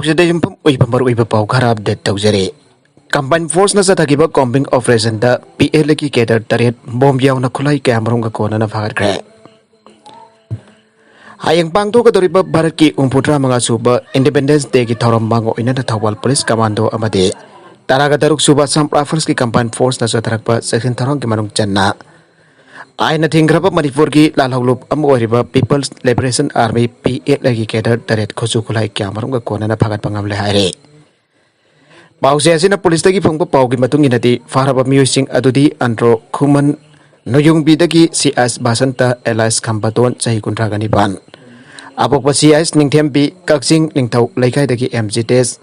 पाउसदे युम्फम उइबा मरुइबा पाउ खरा update तौजरे combine force न सथाकिबा कॉम्बिंग ऑपरेशन दा पीएल की केडर तरेट बॉम्ब यावना खुलाई कैमरों का कोना फागरख्रे हायंग पांगथोकदोरिबा भारत की 63 सूबा इंडिपेंडेंस डे की थौरम मांगो इना थौबल पुलिस कमांडो अमदे तरागा तरुक सूबा सम राइफल्स की कंबाइन फोर्स न सथरकपा सेक्शन थौरम के मनुंग चन्ना आयना थिंग्रबा मणिपुर की लालहौलुप पीपल्स लिबरेशन आर्मी पीएल की केडर तरेट खुसु खुलाई कैमरों का कोना फागत पंगमले हायरे पाउसे असिना पुलिस तगी फंगबा पाउगी मतुंग इनदी फारबा मियुसिंग अदुदी अंड्रो खुमन नोयुंगबीदगी सीएस बासंता एलाइस खंबातोन सही कुंट्रागनी बान अपोप सीएस निंगथेमबी कक्सिंग निंगथौ लेखाइदगी एमजीटेस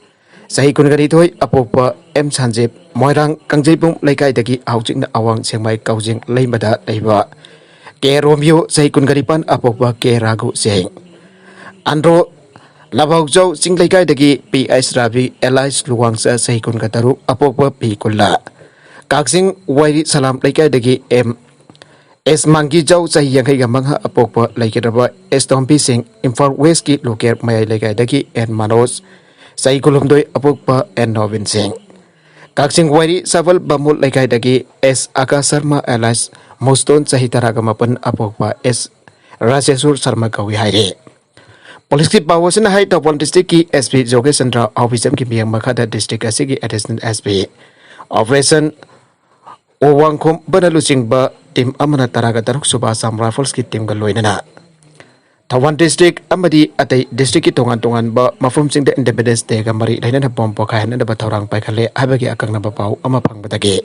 सही कुनगरी थोय अपोप एम संजीप मोइरांग कंजैबुम लेखाइदगी हाउजिंग अवांग सेंमाई काउजिंग लेमदा लेबा के रोमियो सही कुनगरी पान अपोप के राघु सेंग अंड्रो लबाउजौ सिंग लेखाइदगी पीएस रावी एलाइस लुवांगसा सही कुनगतरु अपोप पी कुल्ला काक्सिंग वाइरी सलाम लेखाइदगी एम एस मांगी जाऊ सही यंखैगा मंगा अपोप लेखेरबा एस्टोम्पी सिंह इम्फाल वेस्ट की लोकेर मयाई लेखाइदगी एन मनोज सही कुलुमदोय अपोप एन नोविन सिंह काक्सिंग वाइरी सवल बमुल लेखाइदगी एस आकाश शर्मा एलाइस मुस्तोन सही तरागमपन अपोप एस राजेश्वर शर्मा कवि हायरे पुलिस की पावसन हाई टॉपन डिस्ट्रिक्ट की एसपी जोगेश चंद्र ऑफिसर की मियंग मखादा डिस्ट्रिक्ट असिगी एडिशनल एसपी ऑपरेशन ओवांगखोम बनलुचिंगबा टीम अमना तरागा तरुक सुबा साम राइफल्स की टीम गलोइना थौबाल डिस्ट्रिक्ट अमदी अतै डिस्ट्रिक्ट की तोंगान तोंगान बा मफुमसिंग इंडिपेंडेंस डे गा मरी लैना बॉम्ब पखायनबा थौरांग पाइखले हाबगी अकंगनबा पाउ अमा फंगबदगे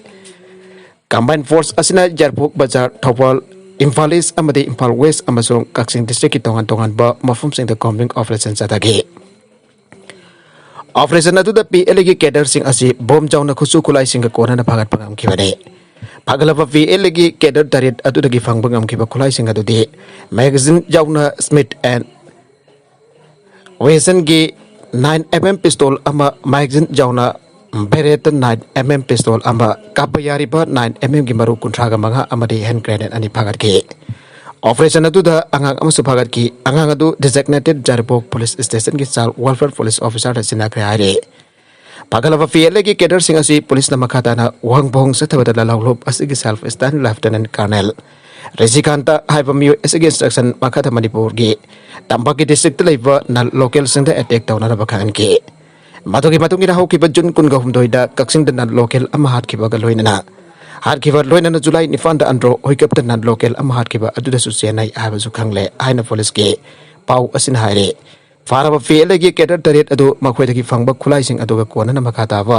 कंबाइन फोर्स असिना जरपुक बाजार थौबाल इम्फाल ईस्ट अमदी इम्फाल वेस्ट अमसोंग कक्सिंग डिस्ट्रिक्ट की तोंगान तोंगान बा मफुमसिंग कॉम्बिंग ऑपरेशन चदगे ऑपरेशन अदुदा पीएल की केडर सिंह असि बॉम्ब जाउना खुसु खुलाई सिंह कोना फागत पंगम खिबने फागलबा पीएल की केडर तरेट अदुदगी फंगबंगम खिबा खुलाई सिंह अदुदी मैगजीन जाउना स्मिथ एंड वेसन की 9mm पिस्तौल अमा मैगजीन जाउना बेरेट 9mm पिस्तौल अमा कापयारिबा 9mm की मरु कुंट्रागा मंगा अमदी हैंड ग्रेनेड अनि फागत के ऑपरेशन अदुदा अंगांग अमसु फागत की अंगांग अदु डेजिग्नेटेड जारपोक पुलिस स्टेशन की चाइल्ड वेलफेयर पुलिस ऑफिसर सिनाख्रे हायरे पागलबा पीएल की केडर सिंह असि पुलिस नमखाताना वंगबोंग सथबदा लालौलोप असि सेल्फ स्टैंड लेफ्टिनेंट कर्नल रेजिकांता हाइबमियो एसगी इंस्ट्रक्शन मखाता मणिपुर की तंबाकी डिस्ट्रिक्ट लेबा नल लोकल सिंह अटैक तौना बखान के मधुगी मतुंगी हौकिबा जुन कुनगहुमदोइदा कक्सिंग नल लोकल अमा हातखिबा लोइनना हातखिबा लोइनना जुलाई 9 दा अंड्रो होइकप नल लोकल अमा हातखिबा अदुदसु चेन्नई हाबसु खंगले हाइना पुलिस के पाउ असिन हायरे फारबा पीएल की केडर तरेट अदु मखोइदगी फंगबा खुलाइसिंग अदुगा कोना मखाताबा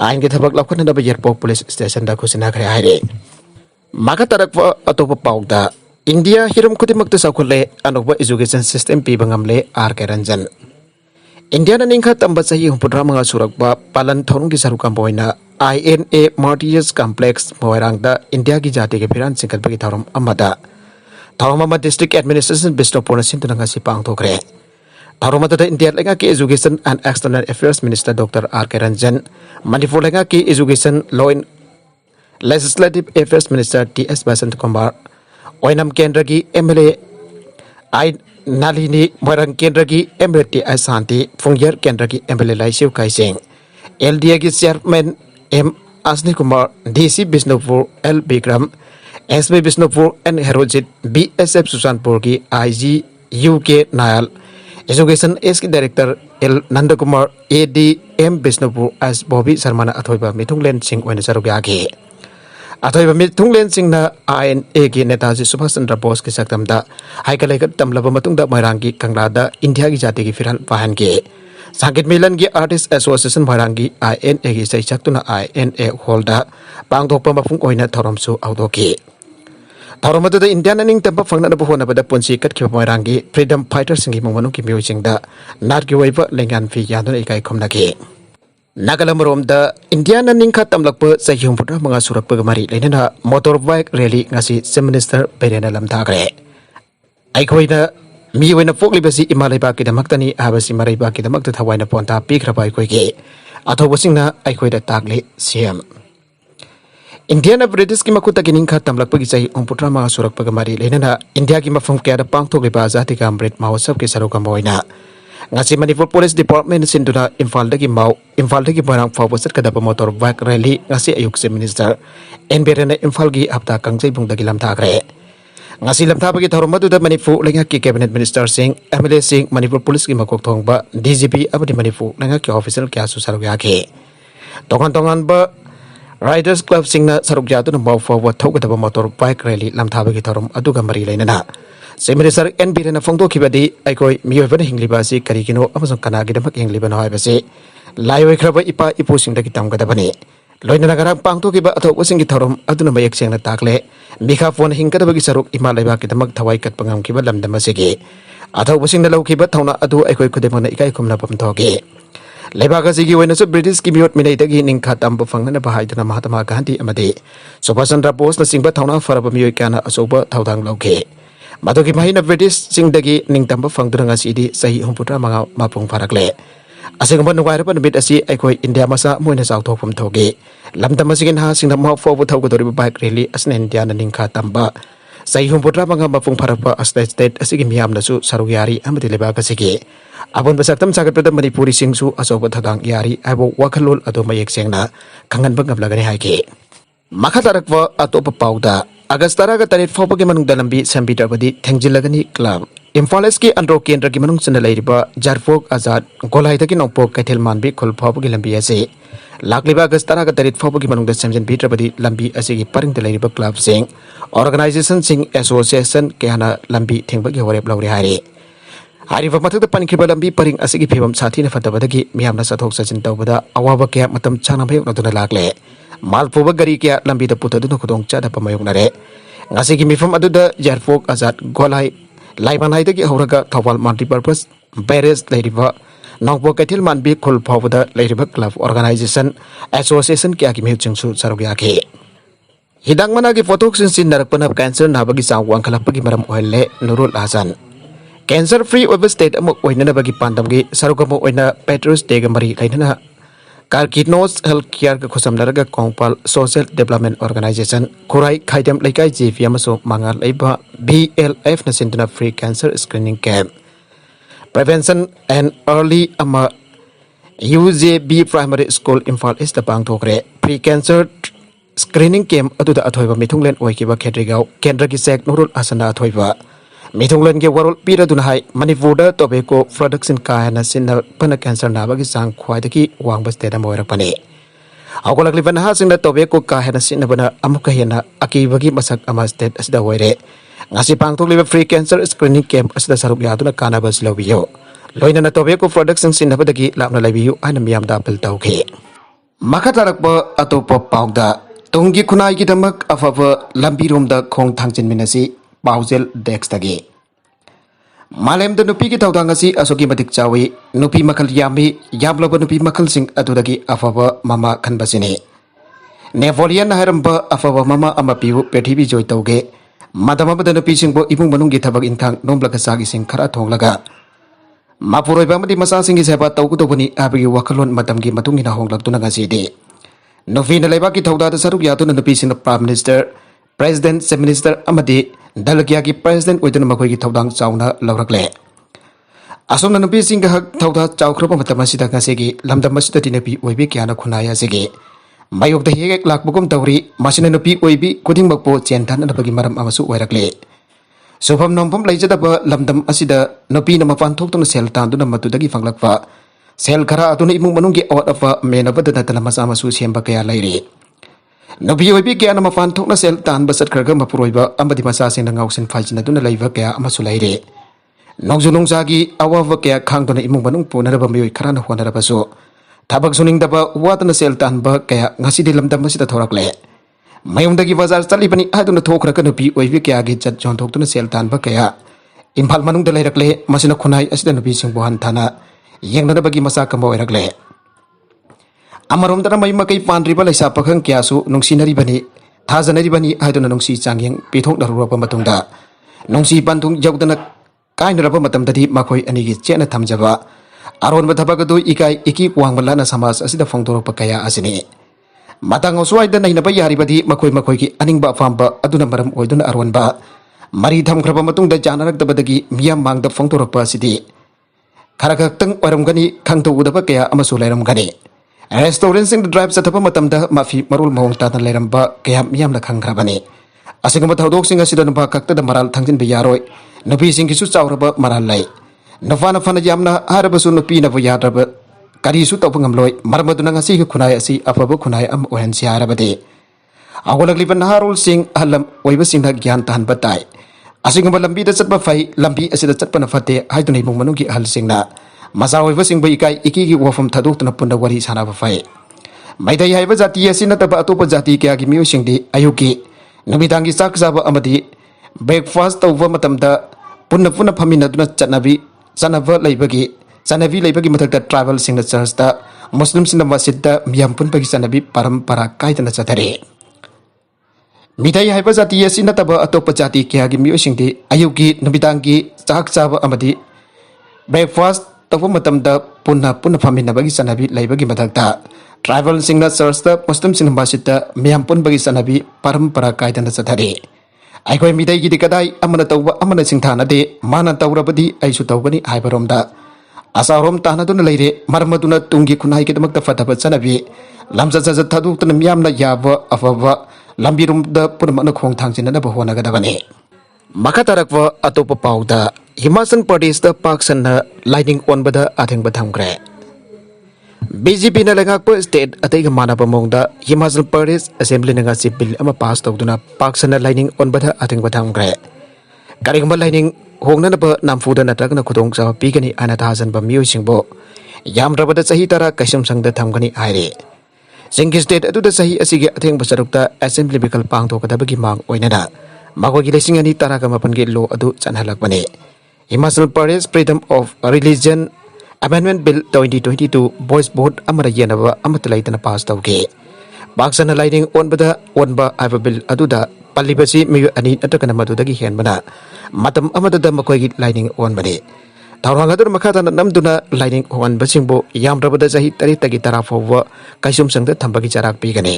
आइन के थबक लखनदबा एयरपोर्ट पुलिस स्टेशन दा खुसिनाख्रे हायरे मागा तरक अतोप पाउदा इंडिया हिरम खुदिमक सौखुले अनोबा एजुकेशन सिस्टम पीबा ngamle आर के रंजन इंडिया निंखा तंबा सही 63 सुरकबा पालन थौरंग की सरुकम बोइना INA मार्टियस कॉम्प्लेक्स मोइरांगदा इंडिया की जाति के फिरान सिंगलपगी थौरम अमदा थौरम डिस्ट्रिक्ट एडमिनिस्ट्रेशन बिष्णुपुर सिंतुनंगा सिपांग थोकरे थौरम इंडिया लेगा की education and external affairs minister doctor R के रंजन मणिपुर लेगा की education law and legislative affairs minister TS Basant Kumar Oinam केंद्र की MLA आई नालिनी मोरंग केंद्र की MLA TS शांति फुंगियर केंद्र की MLA लाइसिव काइसिंग LDA की चेयरमैन M असनी Kumar DC Bishnupur L Vikram SB Bishnupur N हेरोजित BSF सुशांतपुर की IG UK नायल एजुकेशन एस की director L Nand Kumar ADM Bishnupur S Bobby Sharma अथोइबा मिथुंगलेन सिंह ओइना सरुगागे अथोइबा मिथुंगलेन सिंह INA की नेताजी सुभाष चंद्र बोस की सक्तमदा हाइकलेगत तमलबा मतुंगदा मोइरांग की कंगलादा इंडिया की जाति की फिरन पाहन के संगीत मिलन की आर्टिस्ट एसोसिएशन मोइरांग की INA की सैचक्तुना INA हॉलदा पांगदोकपा मफुंग ओइना थौरमसु आउदोके थौरमदुदा इंडिया निंग तंबा फंगनबा होनबदा पुंसी कटखिबा मोइरांग की फ्रीडम फाइटर सिंगी मंगमनु की म्यूजिंगदा नारकी वैबा लेंगान फी यादुना इकाई खमनके नागालमरोम द इंडिया निंखा तमलक सही 63 सुरक मरी लेना motor bike rally chief minister बेरेना लमथाग्रे अखोइना मी ओइना पोक्लिबसी इमा लेबाकगिदमक्तनी हाबसी मरैबाकगिदमक्त थवाइना पोंता पीख्रबा अखोइगे अथौबसिंगना अखोइदा तागले सीएम इंडिया ब्रिटिश की मकुत की निंखा तमलक सही 63 सुरक मरी लेना इंडिया की मफम क्या पांथोक्लिबा जाति का अमृत महोत्सव के सरुकम ओइना ngasi Manipur Police Department sinduna Imphal dagi Moirang fawba chatkadaba motor bike rally ngasi ayuk se Minister NBRN Imphal gi hapta kangjai bungdagi lamthakre ngasi lamthabagi thorum maduda Manipur lengaki Cabinet Minister sing MLA sing Manipur Police gi makok thongba DGP abadi Manipur lengaki official kya su saruk yake tongan ba Riders Club singna saruk jatu na mau fawba thokadaba motor bike rally lamthabagi thorum aduga mari lainana se Minister NBRN phongdo khibadi aikoi miyoibana hingliba si karigino amasong kanagi damak hingliba na haibase laiyoi khraba ipa ipu singdagi tamgadabani loina nagarang pangto kiba athok singi thorum aduna mayek sengna takle mikha phone hingkadabagi saruk ima laiba kidamak thawai kat pangam kiba lamdam asigi athok singna laukiba thawna adu aikoi khudemona ikai khumna pamthogi laiba asigi oinasu British ki miyot minaidagi ningkha tamba fangnana bahaiduna Mahatma Gandhi amadi Subhash Chandra Bose na singba thawna faraba miyoi kana asoba thawdang lauke madugi mahina British singdagi ningtamba fangduna ngasidi sahi humputra manga mapung farakle asingba nuwairaba nubit asi aikoi India masa moina chawthokpam thogi lamdam asigin ha singna mau fobu thawgadoriba bike rally asna India na ningkha tamba sahi humputra manga mapung farakpa state asigi miyamna su saruk yari amadi leba kasigi abon basaktam sagatpada Manipuri singsu asoba thadang yari aibo wakhalol ado mayek sengna khanganba ngamlagani haike makatarakwa atopa pauda August 8 fawbagi manungda lambi sambidabadi thengjilagani club Imphal East Andro Kendra ki manung chana lairiba Jarfok Azad Golhaidagi nongpok Kaithel Manbi khol fawbagi lambi ase lakliba August 8 fawbagi manungda samjan bidrabadi lambi asigi paringda lairiba club sing organization sing association kehana lambi thengbagi horep lauri hari hariba mathakda panikriba lambi paring asigi phibam sathina fatabadagi miyamna sathok sajin tawbada awaba kya matam chana bayok naduna lakle malpuba gari kya lambi da putaduna khudong chada pamayok nare ngasigi mifam aduda Jarfok Azad Golhai Laibanai dagi horaga Thawal multi-purpose barrage lairiba nongpo Kaithel Manbi khol phawda lairiba club organization association kya ki mihchungsu saruk yake hidang managi photo sin narakpana cancer nabagi sawang khalapagi maram oile Nurul Hasan cancer free over state amok oina bagi pandamgi sarukamo oina Patriots Day gamari lainana Karkitnos Healthcare ka khosamnaraga Kongpal Social Development Organization Kurai Khaidam Laikai JV amaso mangal laiba BLF na sinduna free cancer screening camp prevention and early ama UJB Primary School Imphal East da pangthokre pre cancer screening camp aduda athoiba mithunglen oikiba Khedrigau Kendra ki sek Nurul Asana athoiba mithunglen ge warol piraduna hai Manipurda tobacco production kahana sinna pana cancer nabagi sang khwaidaki wangba state amoirakpani augolakliban ha singna tobacco kahana sinna bana amuka hena akibagi masak ama state asida hoire ngasi pangthokliba free cancer screening camp asida saruk yaduna kanaba slobiyo loina na tobacco production sinna badagi lapna laibiyu aina miyamda apel tawkhe makatarakpa atopa pawda tunggi khunai ki damak afaba lambiromda khong thangjin minasi Pausel Dextagi Malem the Nupi Taudangasi Asoki Matik Chawi Nupi Makal Yami Yablaba Nupi Makal Sing Atudagi Afava Mama Kanbasini Nevolian Haramba Afava Mama Amapiu Petibi Joy Tauge Madama the Nupi Singbo Ibung Manungi Tabak Intang Nomblakasagi Sing Karatong Laga Mapuro Bamadi Masasing is about Taukutobani Abi Wakalon Madamgi Matungina Hong Latunagasi Day Novina Lebaki Tauda the Saruk Yatun and the Peace in the Prime Minister President Minister Amadi Dalagya ki President Oidun Makoi ki Tawdang Chauna Laurakle Asomna Nupi Singh Hak Tawda Chawkropa Matamasida Kasegi Lamda Masida Tinapi Oibi Kiana Kunaya Segi Mayok the Hegek Lakbugum Tauri Masina Nupi Oibi Kuding Bakpo Chientan and Bagi Maram Amasu Oirakle Sopam Nompam Lajadaba Lamdam Asida Nupi Namapan Tokton Sel Tanduna Matudagi Fanglakfa Sel Kara Aduna Imung Manungi Out of a Menabada Talamazamasu Siembakaya Lady Nabi Oibi kaya na mafan thok na sel tan basat kharga mapuroiba amadi masa sing na ngausin faljina duna laiba kaya amasulaire nongzulong sagi awawa kaya khangdo na imung banung puna raba mioi kharana hona raba so thabak suning daba wat na sel tan ba kaya ngasi di lamdam masita thorakle mayung dagi bazar chali bani aduna thokra ka nabi oibi kaya gi chat jon thok tuna sel tan ba kaya Imphal manung da lairakle masina khunai asida nabi sing bohan thana yengna bagi masa kamo irakle Amarom dana may makay panriba laysa pakhang kiyasu nungsinari bani thajanari bani haiduna nungsi changyeng pithok darurapa matungda nungsi pantung jawdana kainarapa matamdadi makhoi anigi chena thamjaba aron bathabagadu ikai iki wangmalana samas asida phongdorpa kaya asini matang oswai da naina ba yari badi makhoi ki aningba famba aduna maram oiduna aronba mari thamkhraba matungda janarak dabadagi miyam mangda phongdorpa asidi khara khak oram gani khang tu udaba kaya amasu lairam gani restaurant sing drive satapa matamda mafi marul mawng ta tan lairam ba kaya miyam la khang khrabani asingama thodok singa sidan ba kakta da maral thangjin be yaroi nupi sing kisu chawraba maral lai nafana fana jamna harabasu nupi na ba yadraba kari su tawpa ngamloi marmaduna ngasi ki khunai asi afaba khunai am ohen si harabade awalakliba naharul sing halam oiba singna gyan tahan batai asingama lambi da chatba fai lambi asida chatpa na fate haidunai mung manung ki hal singna masa oiba sing bai kai iki ki wafam thaduk tuna punda wari sana ba fai maidai haiba jati asina taba atopa jati kya ki miu singdi ayuki nubidangi sak jaba amadi breakfast tawba matamda punna punna phamina duna chanabi sanava laibagi sanavi laibagi mathakta travel singna church da muslim singna masjid da miyam pun bagi sanabi parampara kaitana chathare midai haiba jati asina taba atopa jati kya gi miyo singdi ayugi nubidangi chak chaba amadi breakfast tawba matamda punna punna phamina bagi sanabi laibagi mathakta travel singna church da muslim singna masjid da miyam pun bagi sanabi parampara kaitana chathare aikoi midai gi dikadai amana tawba amana singthana de mana tawrabadi aisu tawbani haibaromda asarom tanaduna leire marmaduna tungi khunai ki damakta fataba chanabi lamja jaja thadu tuna miyamna yaba afaba lambirum da purmana khong thangjina na bahona gadabane makatarakwa atopa pauda himachal pradesh da paksan na lining on bada atheng bathamgre BJP na lengakpa state atai ga manaba mongda himachal pradesh assembly na si bill ama pass tawduna paksan na lining on bada atheng bathamgre karigma lining hongna ba namfuda natagna khudong sa pigani anathajan ba miu singbo yamrabada sahi tara kaisam sangda thamgani aire singi state adu da sahi asigi atheng basarukta assembly bikal pang to kadabagi mang oinana mago gi lesing ani tara ga mapan ge lo adu chanhalak bane himachal pradesh freedom of religion amendment bill 2022 voice vote amara yenaba amatlaitana pass tawge baksana lining on bada on ba ava bill adu da palibasi miyu ani natakana madudagi henbana matam amadada makoigi lining on bane tawrang adur makhata namduna lining on basingbo yamrabada jahi tari tagi tara fawwa kaisum sangda thambagi charak pigane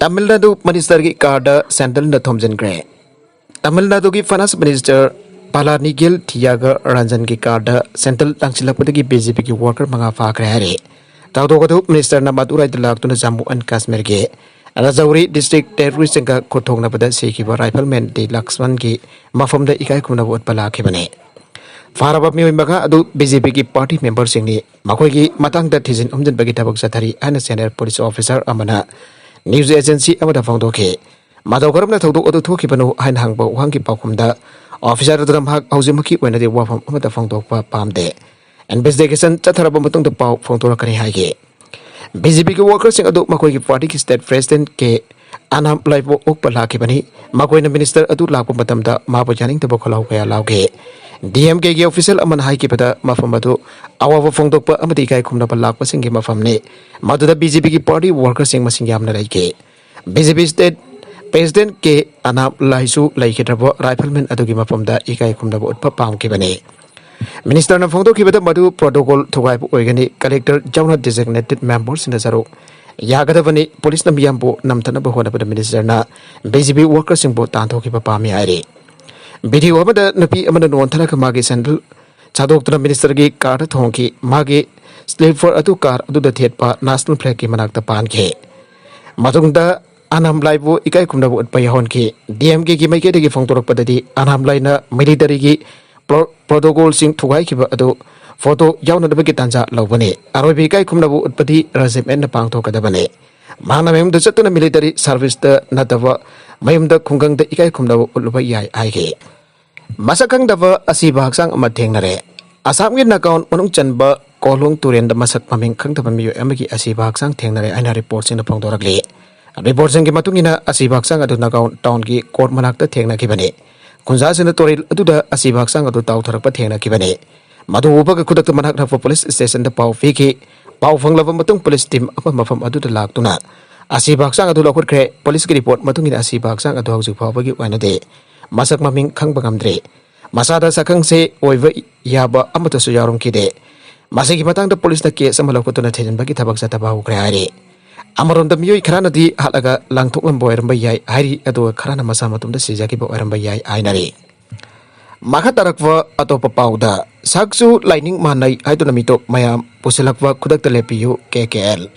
Tamil Nadu minister gi card central na thomjen gre Tamil Nadu gi finance minister Palanigil Thiaga Ranjan gi card central tangsilapudagi BJP gi worker manga fa kre hare tawdogadu minister na madurai dalak tuna Jammu and Kashmir ge Rajouri district terrorist singka kothong na pada sekiba rifleman de Laxman gi mafam da ikai kumna vot pala khibane faraba mi maga adu BJP gi party member singni makoi gi matang da thijin umjan bagi tabak sathari ana senior police officer amana news agency amada fangdoke madawkaram na thawdo adu thokibanu hain hangba wangki pakhumda officer dram hak haujimaki oina de wafam amada fangdokpa pamde investigation chatharaba matung da pau fangtora kani haige BJP के workers Singh अदु मकोई की party की state president के अनाम live okay लाके बनी मकोई ने minister अदु लाको मतम दा माबो जानिंग तबो खलाव कया लावगे DMK के ऑफिशियल अमन हाई के पदा मफम अदु अवाव फोंगदोक प अमदि काय खुमना प लाको सिंह के मफम ने मदुदा BJP की पार्टी वर्कर्स सिंह मसिंग यामना लाइके BJP स्टेट प्रेसिडेंट के अनाम लाइसु लाइके द्रबो राइफलमैन अदु की मफम दा इकाय खुमना ब उत्प पाम के बने Minister na phongdo kibada madu protocol thugai bu oigani collector jauna designated members in the zaro yagada bani police na miyambo namthana ba hona ba minister na BJP workers singbo tanto ki ba pami aire video amada napi amada non thana ka magi sandal chadok tuna minister gi car thongki magi slave for atu car adu da thet pa national flag ki manak ta pan ke madungda anam lai bu ikai kumna bu pa yahon ki DMK ki mai ke de gi phongtorok padadi anam lai na military gi protocol sing thugai ki ba ado photo yauna da ki tanja lawbane arobi kai khumna bu utpati rajim en na pang thokada bane mangna mem da chatuna military service da nadawa mayum da khungang da ikai khumna bu ulba yai ai ge masakang da ba asi baksang ama thengnare asam gi nakaun manung chanba kolong turen da masak maming khang da mi amagi asi baksang thengnare ana report sing da phongdorakle report sing gi matungina asi baksang adu nakaun town gi court manak da thengna ki bane kunza sena toril aduda asibak sang adu taw tharak pa thengna kibane madu ubaga kudak manak na police station da pau fiki pau fanglaba matung police team apa mafam adu da laktuna asibak sang adu lokot kre police ki report matung ina asibak sang adu hauju phawagi waina de masak maming khang bagamdre masada sakang se oiva yaba amata su yarum ki de masagi matang da police na case amalokotuna thejan bagi thabak sa tabahu kre hari amaron da miyoi kharana di halaga langthok lam boy ramba yai hari ado kharana masa matum da sijaki bo ramba yai ainari Maka tarakwa atau papauda saksu lining manai haiduna mitok mayam pusilakwa kudak telepiyu KKL.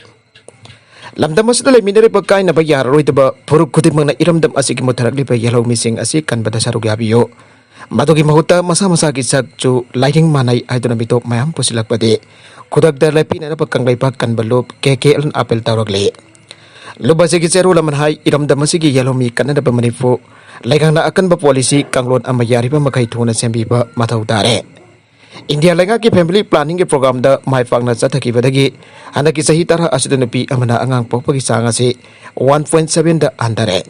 Lamdam asida leminere bakai na bayar roitaba puruk kudik mangna iramdam asiki mutarakli ba yellow missing asik kan bada sarug yabiyo. Madugi mahuta masa-masa ki saksu lining manai haiduna mitok mayam pusilakwa de kudak telepi na pakang laipak kan balop KKL apel tarakli. Lubasi ki seru laman hai iramdam asiki yellow mi kan na ba manifo Laigang na akan ba polisi kanglon ang mayari pa makaituna sembi ba matau tare. India lenga ki family planning ke program da mai fang na sataki badagi anda ki sahi tara asida napi amana angang po pagi sanga si 1.7 da andare.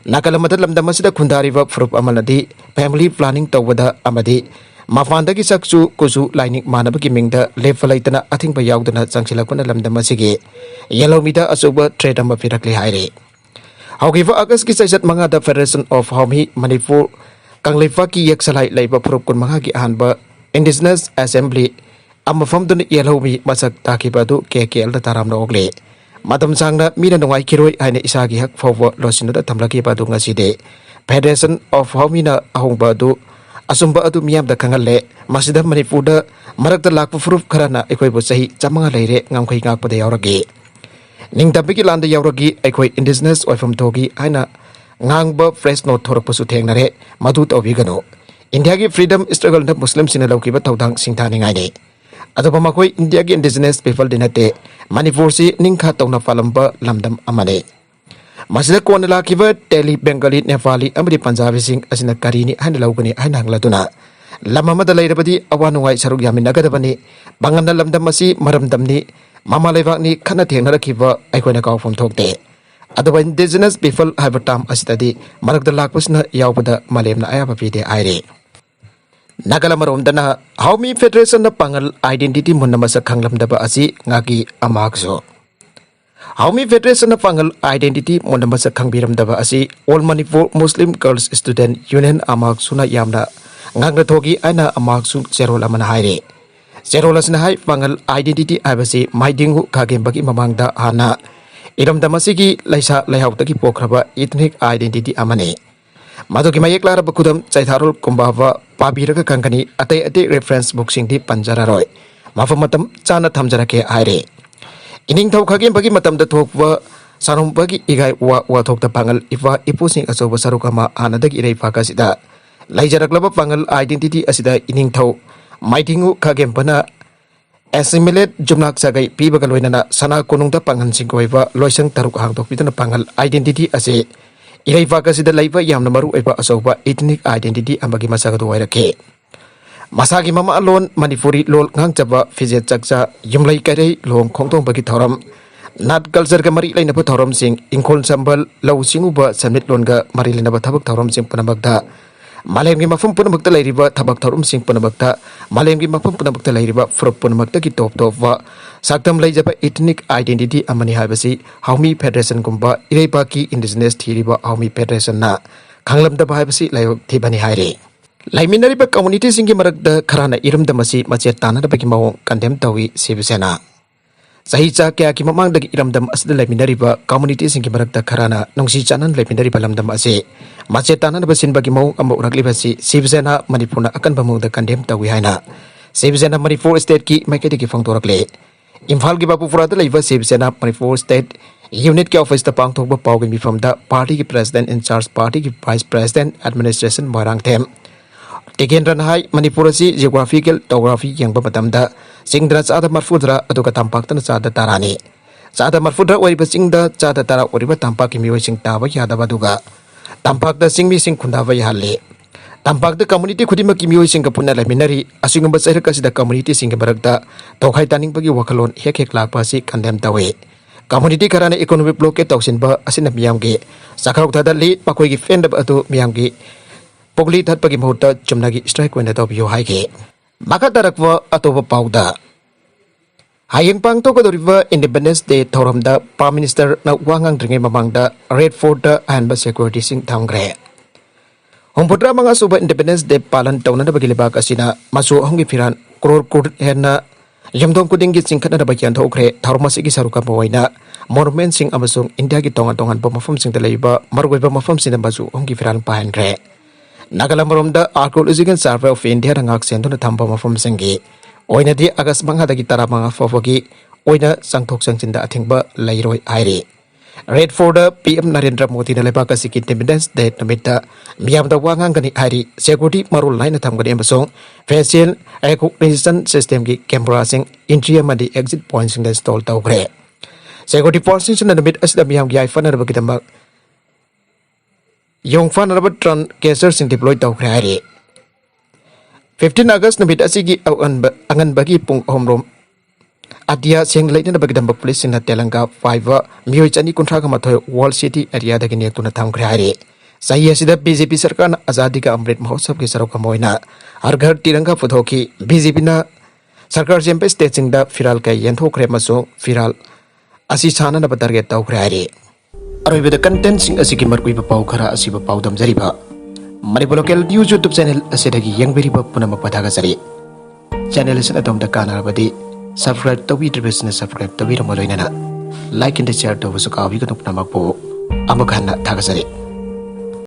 Nakalamata lamdam asida kundari ba frup amana di family planning tawada amadi mafanda ki saksu kusu lining mana bagi mingda level itana ating pa yaudana sangsilakuna lamdam asigi yellow mida asuba trade amba firakli haire. However, August ki saysat mga the Federation of Homi Manipur kang leifa ki yak salay leiba prup kun mga ki ba Indigenous Assembly ang mafam dun yellow mi masak takiba du KKL da taram na ogle. Madam sang na mina nungay kiroy ay na isa ki hak fowo losino da tamlaki ba du nga side. Federation of Homi na ahong ba du asumba adu miyam da kangalle masida Manipur da marak da lakpo prup karana ikoy bu sahi sa mga leire ngam kay ngak pa da yauragi. Ning tapiki landa yauragi aikoi indigenous oifam togi aina ngangba fresh note thorak pasu thengnare madu tawbigano India ki freedom struggle na muslim sina laukiba tawdang singthani ngai ne adoba makoi India ki indigenous people dinate Manipur si ningkha tawna falamba lamdam amane masida kon lakiba Delhi Bengali Nepali amri Punjabi sing asina karini haina laugani haina hanglatuna lama mada lairabadi awanungai saruk yamin nagadabani banganna lamdam masi maramdamni Mama levak ni kana thengna rakhiba aikhoina kaw phom thokte adoba indigenous people have tam asitadi marakda lakpusna yaubada malemna ayaba pide aire nagala marom dana Homi Federation na pangal identity mun namasa khanglamdaba asi ngagi amakso Homi Federation na pangal identity mun namasa khangbiramdaba asi All Manipur Muslim Girls Student Union amaksuna yamna ngangna thogi aina amaksu serol amana haire Serolas na hai pangal identity abasi maidingu kagem bagi mamangda hana iram damasigi laisa laihau taki pokraba ethnic identity amane madugi mayek lara bakudam chaitharul kumbava pabiraga kangkani atai ate reference book sing di panjara roy mafamatam chana thamjarake aire ining thau kagem bagi matam da thokwa sarum bagi igai wa thok da pangal iwa ipusing asoba sarukama anadagi irei fakasida laijaraklaba pangal identity asida ining thau Maitingu kagem pana assimilate jumnak sagai pi bagal wenana sana konung da pangan singkoiba loisang taruk hang tok pitana pangal identity ase ilai vaga sida laiba yamna maru eba asoba ethnic identity ambagi masaga do wairake masagi mama alon Manipuri lol ngang chaba fijet chakcha yumlai kare long khongtong bagi thoram nat culture ga mari laina bu thoram sing ingkol sambal lau singu ba samit lon ga mari laina ba thabak thoram sing panabagda Malemgi mafum punabakta lairiba thabak thorum sing punabakta malemgi mafum punabakta lairiba frup punabakta ki top wa saktam laijaba ethnic identity amani habasi Homi Federation gumba ireipa ki indigenous thiriba Homi Federation na khanglamda habasi layok thibani haire laiminariba community singi marakda kharana iramda masi mache tana da bagi mawong kandem tawi sibsena Sahicha kaya ki mamangdagi iramdam asda laiminariba community singi marakda kharana nongsi chanan laiminariba lamdam ase Macetana na basin bagi mau amba urakli basi Sivsena Manipur na akan bamungda kandem tawi haina Sivsena Manipur State ki maiketi ki fang torakle Imphal ki bapu furada laiba Sivsena Manipur State Unit ki office ta pang thokba pawgi mi from the party ki president in charge party ki vice president administration marang them Tigendra hai Manipur si geographical topography yang batamda singdra chada marfudra aduka tampak tan chada tarani chada marfudra wariba singda chada tara wariba tampak ki miwai sing taba yada baduga Tampak da singmi sing kundava yahalle. Tampak da community khudima ki mioi sing kapuna laminari asingamba sairak asida community sing barakda tokhai taning bagi wakalon hek lakpa si kandem tawe. Community karana economic block tawsin ba asina miyam ge sakarok thada li pakoi gi fend ba atu miyam ge pogli that pagi mahutta chumnagi strike wena taw bio hai ge. Maka tarakwa atoba pauda Hayang pang to kodoriba Independence Day thoramda Prime Minister na wangang dringai mamangda Red Fort da anba security sing thangre. Hompodra mga suba Independence Day palan tauna na bagilibak asina masu hongi firan kror henna yamdom kuding gi singkhat na bagyan thokre tharmasi gi saruka bawaina monument sing amasung India gi tongan pa mafam sing dalaiba margoiba mafam sing basu hongi firan pahanre. Nagalamoromda Archaeological Survey of India ngak senduna thamba mafam singgi oinadi August mangadagi taramanga fofagi oina sangthok sangchinda athingba lairoi airi Red for the PM Narendra Modi na lebaka si Independence Day namita miyamda wangang gani airi security marul lain na thamgani amasong facial recognition system gi camera sing entry amadi exit points sing install tawgre security points sing na namit asda miyam gi iPhone na bagitambak Yung fan rabat tron caser sing deploy tawgre airi 15 August namit asigi angan bagi pung homrom Adia sing lain na bagdambak police na Telangga 5 miyoy chani kuntra ka mathoy Wall City area da gini tuna tham khari sahi asida BJP sarkar na azadi ka amrit mahotsav ki sarok kamoina har ghar tiranga puthoki BJP na sarkar jempe state sing da firal ka yenthok khre maso firal asi chana na target taw khari aroi beda content sing asigi markui ba pau khara asi ba pau dam jariba Manipur local news YouTube channel asidagi yang beri ba punama pathaga jari channel isna dom da kana badi subscribe to be business subscribe to be like and share to was a copy of Namako Amakana Tagasari.